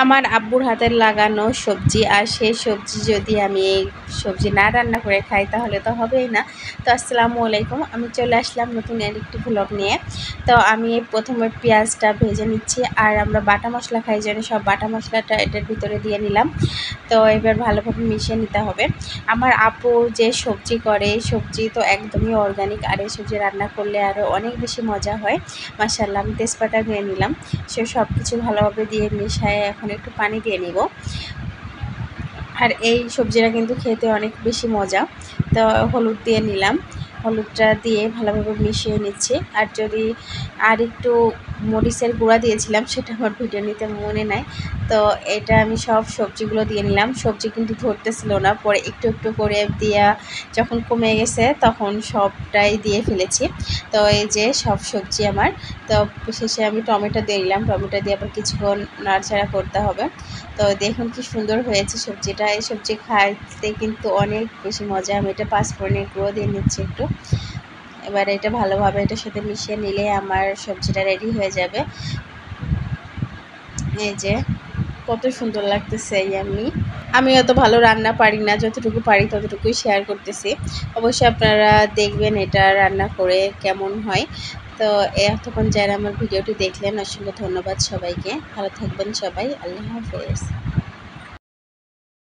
আমার আব্বুর হাতের লাগানো সবজি, আর সেই সবজি যদি আমি এই সবজি না রান্না করে খাই তাহলে তো হবেই না। তো আসসালামু আলাইকুম, আমি চলে আসলাম নতুন আরেকটি ভ্লগ নিয়ে। তো আমি প্রথমে পেঁয়াজটা ভেজে নিচ্ছি, আর আমরা বাটা মশলা খাই জন্য সব বাটা মশলাটা এটার ভিতরে দিয়ে নিলাম। তো এবার ভালোভাবে মিশিয়ে নিতে হবে। আমার আপু যে সবজি করে, সবজি তো একদমই অর্গানিক, আর এই সবজি রান্না করলে আরও অনেক বেশি মজা হয়। মাশাআল্লাহ, আমি তেজপাতা দিয়ে নিলাম। সে সব কিছু ভালোভাবে দিয়ে মিশিয়ে এখন একটু পানি দিয়ে নিব। আর এই সবজিটা কিন্তু খেতে অনেক বেশি মজা। তো হলুদ দিয়ে নিলাম, হলুদটা দিয়ে ভালোভাবে মিশিয়ে নিচ্ছি। আর যদি আর একটু মরিচের গুঁড়া দিয়েছিলাম, সেটা আমার ভিডিও নিতে মনে নাই। তো এটা আমি সব সবজিগুলো দিয়ে নিলাম। সবজি কিন্তু ধরতেছিল না, পরে একটু একটু করে দেওয়া যখন কমে গেছে তখন সবটাই দিয়ে ফেলেছি। তো এই যে সব সবজি আমার, তো শেষে আমি টমেটো দিয়ে নিলাম। টমেটো দিয়ে আবার কিছুক্ষণ নাড়াচাড়া করতে হবে। তো দেখুন কি সুন্দর হয়েছে সবজিটা। এই সবজি খাইতে কিন্তু অনেক বেশি মজা। আমি এটা পাঁচফোড়নের গুঁড়ো দিয়ে নিচ্ছি একটু। এবার এটা ভালোভাবে এটার সাথে মিশিয়ে নিলে আমার সবজিটা রেডি হয়ে যাবে। এই যে কত সুন্দর লাগতেছে। আমি অত ভালো রান্না পারি না, যতটুকু পারি ততটুকুই শেয়ার করতেছি। অবশ্যই আপনারা দেখবেন এটা রান্না করে কেমন হয়। তো এতক্ষণ যারা আমার ভিডিওটি দেখলেন অসংখ্য ধন্যবাদ সবাইকে। ভালো থাকবেন সবাই। আল্লাহ হাফেজ।